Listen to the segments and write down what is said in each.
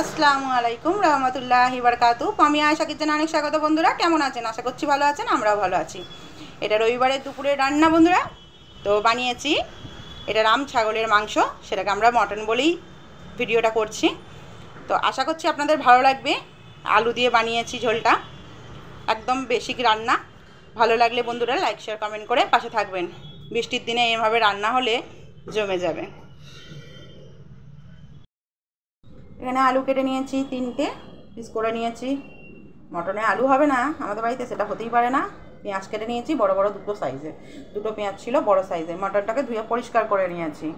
আসসালামু আলাইকুম রহমতুল্লাহি বারাকাতু। আমি আয়েশা কিচেনে অনেক স্বাগত। বন্ধুরা কেমন আছেন? আশা করছি ভালো আছেন, আমরাও ভালো আছি। এটা রবিবারের দুপুরে রান্না বন্ধুরা। তো বানিয়েছি এটা রাম ছাগলের মাংস, সেটাকে আমরা মটন বলেই ভিডিওটা করছি। তো আশা করছি আপনাদের ভালো লাগবে। আলু দিয়ে বানিয়েছি ঝোলটা, একদম বেসিক রান্না। ভালো লাগলে বন্ধুরা লাইক শেয়ার কমেন্ট করে পাশে থাকবেন। বৃষ্টির দিনে এভাবে রান্না হলে জমে যাবে। এখানে আলু কেটে নিয়েছি, 3টে পিস করে নিয়েছি। মটনে আলু হবে না আমাদের বাড়িতে, সেটা হতেই পারে না। পেঁয়াজ কেটে নিয়েছি বড় বড় 2 সাইজে, 2টো পেঁয়াজ ছিল বড় সাইজের। মটনটাকে ধুয়ে পরিষ্কার করে নিয়েছি।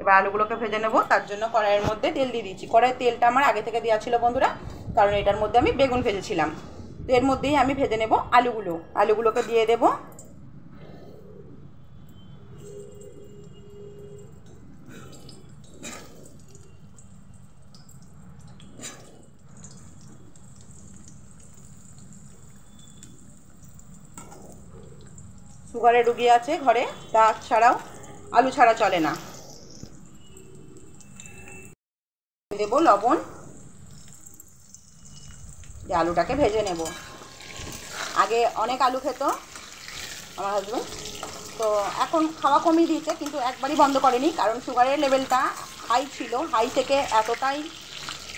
এবার আলুগুলোকে ভেজে নেব। তার জন্য কড়াইয়ের মধ্যে তেল দিয়ে দিয়েছি। কড়াইয়ের তেলটা আমার আগে থেকে দেওয়া ছিল বন্ধুরা, কারণ এটার মধ্যে আমি বেগুন ভেজেছিলাম। তো এর মধ্যেই আমি ভেজে নেব আলুগুলোকে দিয়ে দেব। সুগারের রুগী আছে ঘরে, তা ছাড়াও আলু ছাড়া চলে না। দেবো লবণ, যে আলুটাকে ভেজে নেব। আগে অনেক আলু খেত আমার হাজব্যান্ড, তো এখন খাওয়া কমিয়ে দিয়েছে, কিন্তু একবারই বন্ধ করেনি, কারণ সুগারের লেভেলটা হাই ছিল। হাই থেকে এতটাই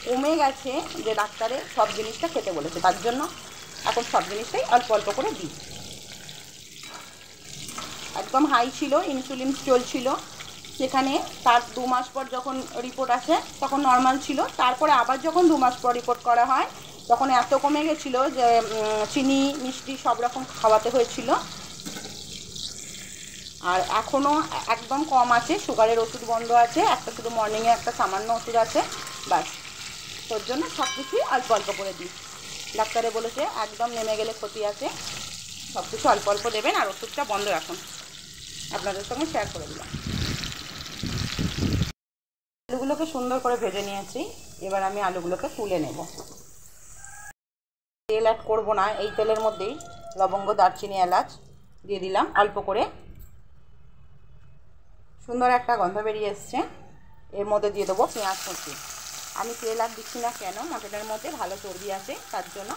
কমে গেছে যে ডাক্তারে সব জিনিসটা খেতে বলেছে। তার জন্য এখন সব জিনিসটাই অল্প অল্প করে দিই। একদম হাই ছিল, ইনসুলিন চলছিল। সেখানে তার 2 মাস পর যখন রিপোর্ট আসে তখন নর্মাল ছিল। তারপরে আবার যখন 2 মাস পর রিপোর্ট করা হয় তখন এত কমে গেছিলো যে চিনি মিষ্টি সব রকম খাওয়াতে হয়েছিল। আর এখনও একদম কম আছে। সুগারের ওষুধ বন্ধ আছে, একটা শুধু মর্নিংয়ে একটা সামান্য ওষুধ আছে, বাস। তোর জন্য সব কিছুই অল্প অল্প করে দিই। ডাক্তারে বলেছে একদম নেমে গেলে ক্ষতি আছে, সব কিছু অল্প অল্প দেবেন আর ওষুধটা বন্ধ রাখুন। আপনাদের সঙ্গে শেয়ার করে দিলাম। আলুগুলোকে সুন্দর করে ভেজে নিয়েছি। এবার আমি আলুগুলোকে তুলে নেব। তেল অ্যাড করবো না, এই তেলের মধ্যেই লবঙ্গ দারচিনি এলাচ দিয়ে দিলাম অল্প করে। সুন্দর একটা গন্ধ বেরিয়ে এসছে। এর মধ্যে দিয়ে দেবো পেঁয়াজ কুচি। আমি তেল আর দিচ্ছি না, কেন? মটনের মধ্যে ভালো চর্বি আছে, তার জন্য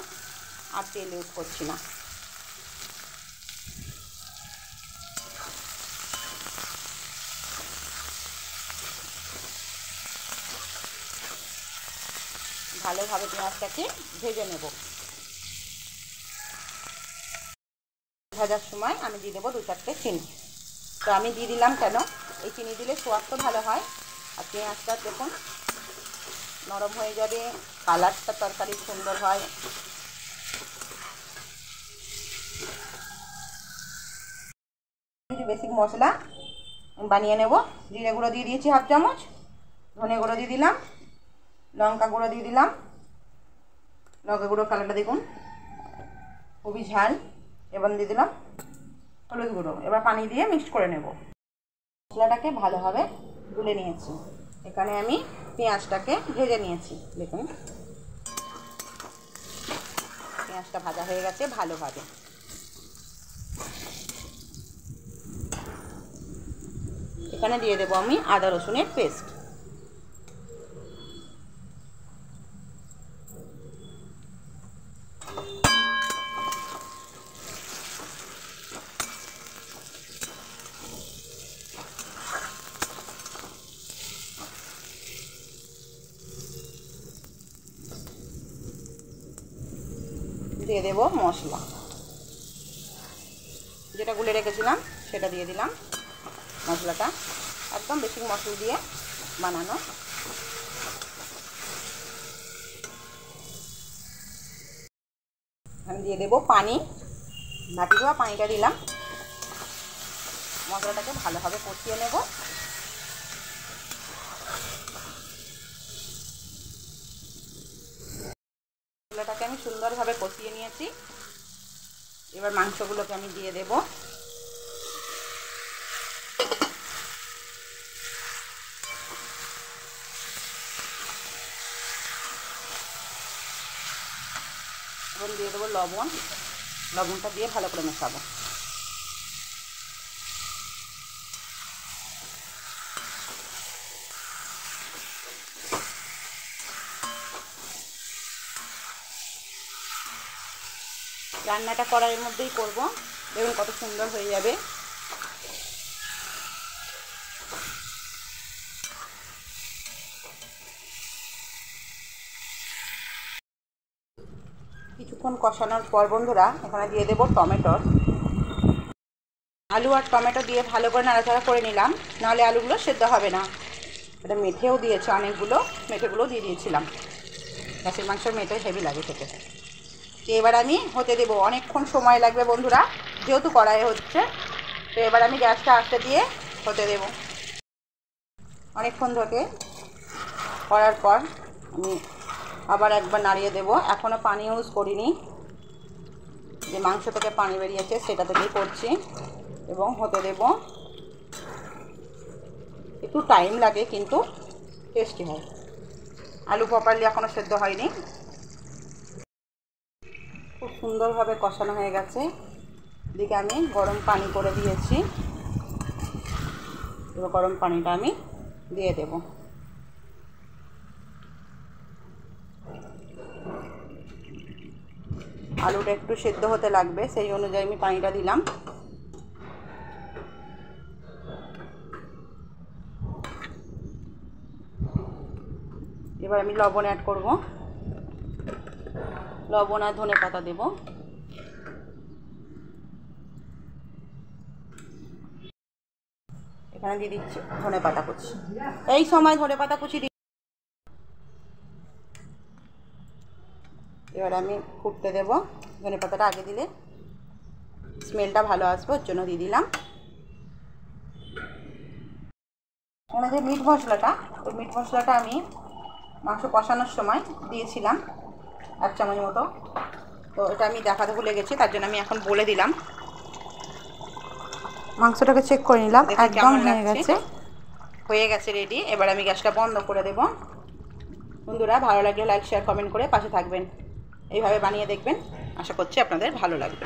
আর তেল ইউজ করছি না। ভালোভাবে পেঁয়াজটাকে ভেজে নেব। ভাজার সময় আমি দিয়ে দেবো 2-4টে চিনি। তো আমি দিয়ে দিলাম, কেন? এই চিনি দিলে স্বাদ তো ভালো হয়, আর পেঁয়াজটা দেখুন নরম হয়ে যাবে, কালারটা তরকারি সুন্দর হয়। কিছু বেসিক মশলা বানিয়ে নেব। জিরে গুঁড়ো দিয়ে দিয়েছি 1/2 চামচ, ধনে গুঁড়ো দিয়ে দিলাম, লঙ্কা গুঁড়ো দিয়ে দিলাম। লঙ্কা গুঁড়োর কালারটা দেখুন, খুবই ঝাল। এবার দিয়ে দিলাম হলুদ গুঁড়ো। এবার পানি দিয়ে মিক্সড করে নেব। মশলাটাকে ভালোভাবে গুলে নিয়েছি। এখানে আমি পেঁয়াজটাকে ভেজে নিয়েছি। দেখুন পেঁয়াজটা ভাজা হয়ে গেছে ভালোভাবে। এখানে দিয়ে দেবো আমি আদা রসুনের পেস্ট। দিয়ে দেবো মশলা, যেটা গুলে রেখেছিলাম সেটা দিয়ে দিলাম। মশলাটা একদম বেশি মশলা দিয়ে বানানো। আমি দিয়ে দেবো পানি, বাটি ধোয়া পানিটা দিলাম। মশলাটাকে ভালোভাবে কষিয়ে নেব। মশলাটাকে আমি সুন্দরভাবে কষিয়ে নিয়েছি। এবার মাংসগুলোকে আমি দিয়ে দেব। এবং দিয়ে দেবো লবণ। লবণটা দিয়ে ভালো করে মেশাবো। রান্নাটা কড়াইয়ের মধ্যেই করব। দেখুন কত সুন্দর হয়ে যাবে। কিছুক্ষণ কষানোর পর বন্ধুরা এখানে দিয়ে দেবো টমেটো। আলু আর টমেটো দিয়ে ভালো করে নাড়াচাড়া করে নিলাম, নাহলে আলুগুলো সেদ্ধ হবে না। এটা মেথেও দিয়েছে, অনেকগুলো মেথেগুলো দিয়ে দিয়েছিলাম। খাসির মাংসের মেথে হেভি লাগে খেতে। তো এবার আমি হতে দেবো, অনেকক্ষণ সময় লাগবে বন্ধুরা, যেহেতু কড়াইয়ে হচ্ছে। তো এবার আমি গ্যাসটা আস্তে দিয়ে হতে দেব। অনেকক্ষণ ধরে করার পর আমি আবার একবার নাড়িয়ে দেব। এখনও পানি ইউজ করিনি, যে মাংস থেকে পানি বেরিয়েছে সেটা থেকেই করছি এবং হতে দেব। একটু টাইম লাগে কিন্তু টেস্টি হয়। আলু প্রপারলি এখনও সেদ্ধ হয়নি। খুব সুন্দরভাবে কষানো হয়ে গেছে। এদিকে আমি গরম পানি করে দিয়েছি, এবার গরম পানিটা আমি দিয়ে দেব। আলুটা একটু সেদ্ধ হতে লাগবে, সেই অনুযায়ী আমি পানিটা দিলাম। এবার আমি লবণ অ্যাড করব, লবণ আর ধনে পাতা দেব। এখানে দিয়ে দিচ্ছি ধনে পাতা কুচি। এই সময় ধনে পাতা কুচি দিই। এবার আমি ফুটতে দেব। ধনে পাতাটা আগে দিলে স্মেলটা ভালো আসবে, ওর জন্য দিয়ে দিলাম। এখানে যে মিট মশলাটা, ওই মিট মশলাটা আমি মাংস কষানোর সময় দিয়েছিলাম 1 চামচ মতো। তো এটা আমি দেখাতে ভুলে গেছি, তার জন্য আমি এখন বলে দিলাম। মাংসটাকে চেক করে নিলাম, একদম হয়ে গেছে রেডি। এবার আমি গ্যাসটা বন্ধ করে দেব। বন্ধুরা ভালো লাগলে লাইক শেয়ার কমেন্ট করে পাশে থাকবেন। এইভাবে বানিয়ে দেখবেন, আশা করছি আপনাদের ভালো লাগবে।